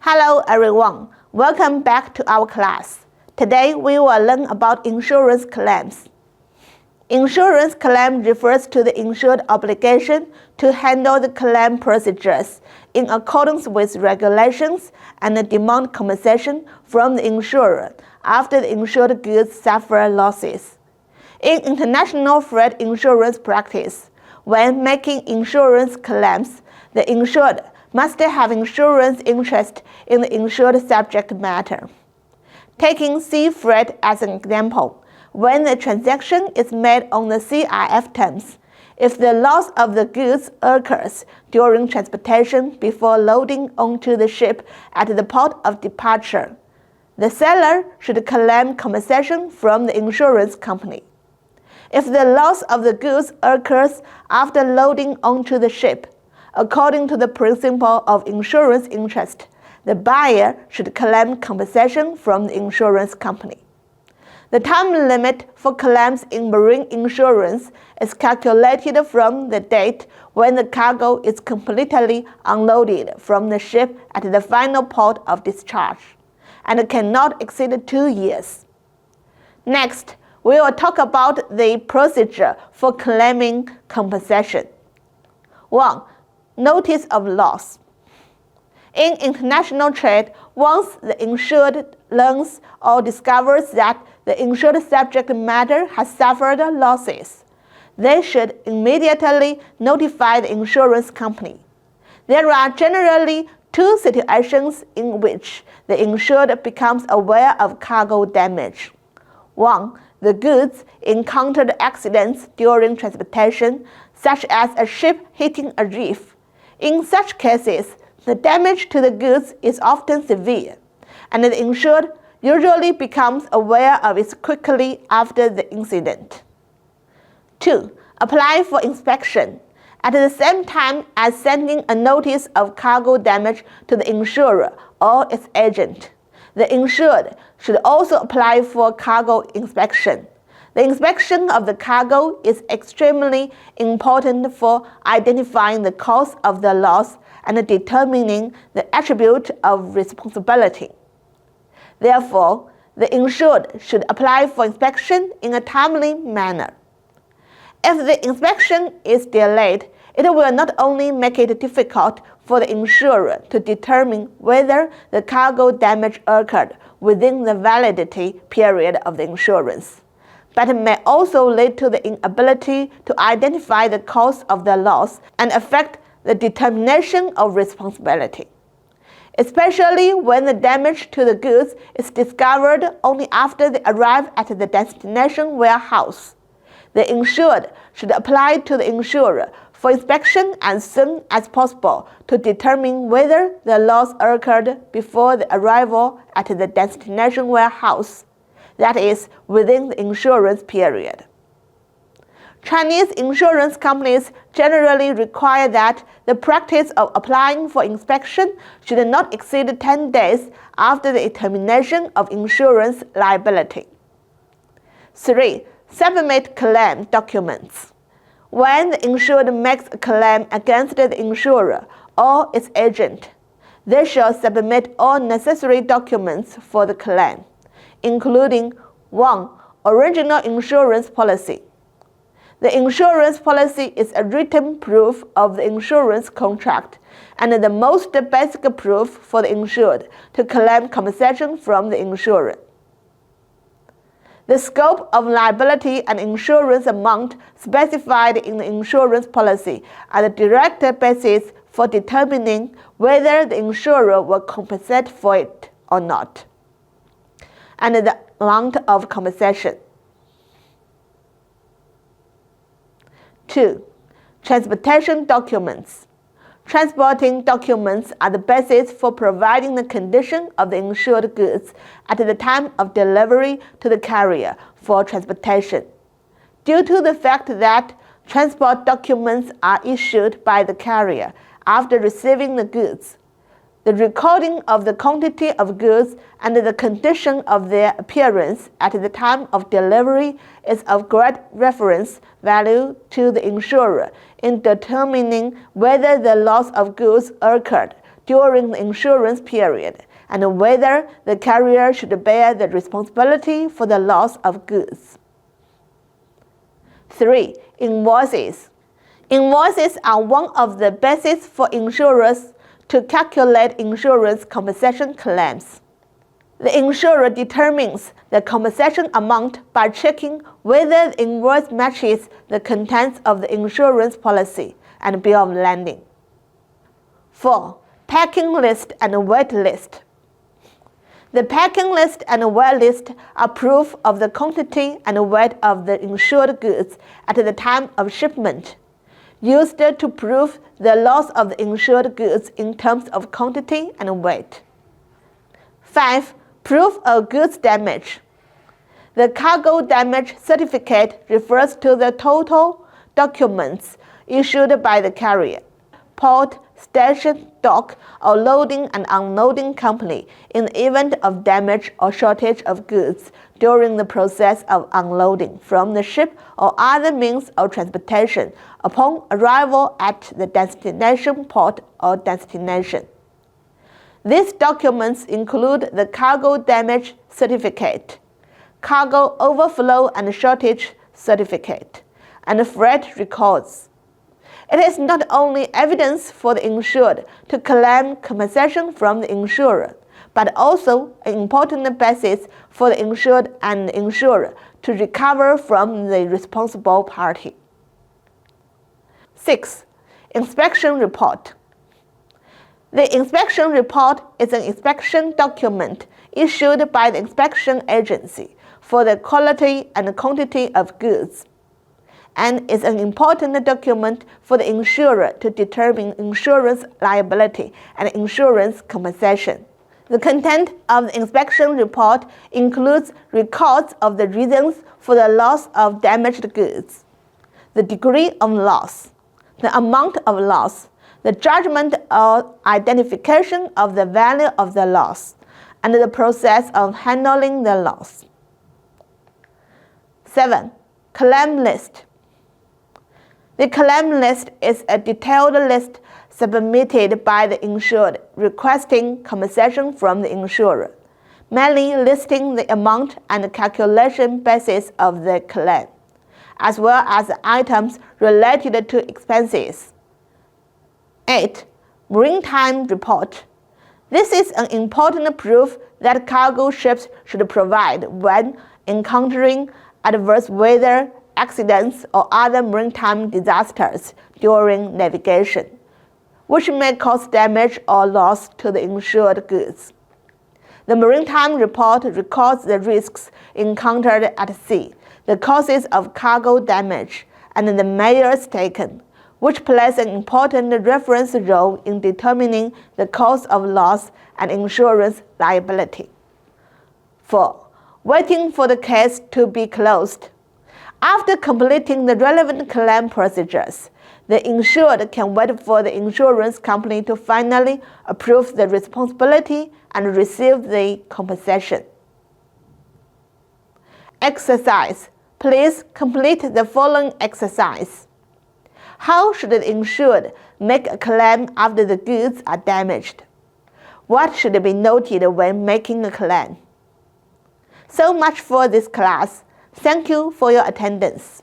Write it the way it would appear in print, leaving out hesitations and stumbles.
Hello everyone, welcome back to our class. Today we will learn about insurance claims. Insurance claim refers to the insured obligation to handle the claim procedures in accordance with regulations and demand compensation from the insurer after the insured goods suffer losses. In international freight insurance practice, when making insurance claims, the insured must have insurance interest in the insured subject matter. Taking sea freight as an example, when the transaction is made on the CIF terms, if the loss of the goods occurs during transportation before loading onto the ship at the port of departure, the seller should claim compensation from the insurance company. If the loss of the goods occurs after loading onto the ship, according to the principle of insurance interest, the buyer should claim compensation from the insurance company. The time limit for claims in marine insurance is calculated from the date when the cargo is completely unloaded from the ship at the final port of discharge, and cannot exceed 2 years. Next, we will talk about the procedure for claiming compensation. 1. Notice of loss. In international trade, once the insured learns or discovers that the insured subject matter has suffered losses, they should immediately notify the insurance company. There are generally two situations in which the insured becomes aware of cargo damage. 1. The goods encountered accidents during transportation, such as a ship hitting a reef. In such cases, the damage to the goods is often severe, and the insured usually becomes aware of it quickly after the incident. 2. Apply for inspection. At the same time as sending a notice of cargo damage to the insurer or its agent, the insured should also apply for cargo inspection. The inspection of the cargo is extremely important for identifying the cause of the loss and determining the attribute of responsibility. Therefore, the insured should apply for inspection in a timely manner. If the inspection is delayed, it will not only make it difficult for the insurer to determine whether the cargo damage occurred within the validity period of the insurance, but may also lead to the inability to identify the cause of the loss and affect the determination of responsibility, especially when the damage to the goods is discovered only after they arrive at the destination warehouse. The insured should apply to the insurer for inspection as soon as possible to determine whether the loss occurred before the arrival at the destination warehouse, that is, within the insurance period. Chinese insurance companies generally require that the practice of applying for inspection should not exceed 10 days after the termination of insurance liability. 3. Submit claim documents. When the insured makes a claim against the insurer or its agent, they shall submit all necessary documents for the claim, including 1. Original insurance policy. The insurance policy is a written proof of the insurance contract and the most basic proof for the insured to claim compensation from the insurer. The scope of liability and insurance amount specified in the insurance policy are the direct basis for determining whether the insurer will compensate for it or not, and the amount of compensation. 2. Transportation documents. Transporting documents are the basis for providing the condition of the insured goods at the time of delivery to the carrier for transportation. Due to the fact that transport documents are issued by the carrier after receiving the goods, the recording of the quantity of goods and the condition of their appearance at the time of delivery is of great reference value to the insurer in determining whether the loss of goods occurred during the insurance period, and whether the carrier should bear the responsibility for the loss of goods. 3. Invoices. Invoices are one of the bases for insurers to calculate insurance compensation claims. The insurer determines the compensation amount by checking whether the invoice matches the contents of the insurance policy and bill of lading. 4. Packing list and wait list. The packing list and wait list are proof of the quantity and weight of the insured goods at the time of shipment, used to prove the loss of the insured goods in terms of quantity and weight. 5. Proof of goods damage. The cargo damage certificate refers to the total documents issued by the carrier, port, station, dock, or loading and unloading company in the event of damage or shortage of goods during the process of unloading from the ship or other means of transportation upon arrival at the destination port or destination. These documents include the cargo damage certificate, cargo overflow and shortage certificate, and freight records. It is not only evidence for the insured to claim compensation from the insurer, but also an important basis for the insured and the insurer to recover from the responsible party. 6. Inspection report. The inspection report is an inspection document issued by the inspection agency for the quality and quantity of goods, and is an important document for the insurer to determine insurance liability and insurance compensation. The content of the inspection report includes records of the reasons for the loss of damaged goods, the degree of loss, the amount of loss, the judgment or identification of the value of the loss, and the process of handling the loss. 7. Claim list. The claim list is a detailed list submitted by the insured requesting compensation from the insurer, mainly listing the amount and calculation basis of the claim, as well as items related to expenses. 8. Maritime report. This is an important proof that cargo ships should provide when encountering adverse weather, accidents, or other maritime disasters during navigation, which may cause damage or loss to the insured goods. The maritime report records the risks encountered at sea, the causes of cargo damage, and the measures taken, which plays an important reference role in determining the cause of loss and insurance liability. 4. Waiting for the case to be closed. After completing the relevant claim procedures, the insured can wait for the insurance company to finally approve the responsibility and receive the compensation. Exercise. Please complete the following exercise. How should the insured make a claim after the goods are damaged? What should be noted when making a claim? So much for this class. Thank you for your attendance.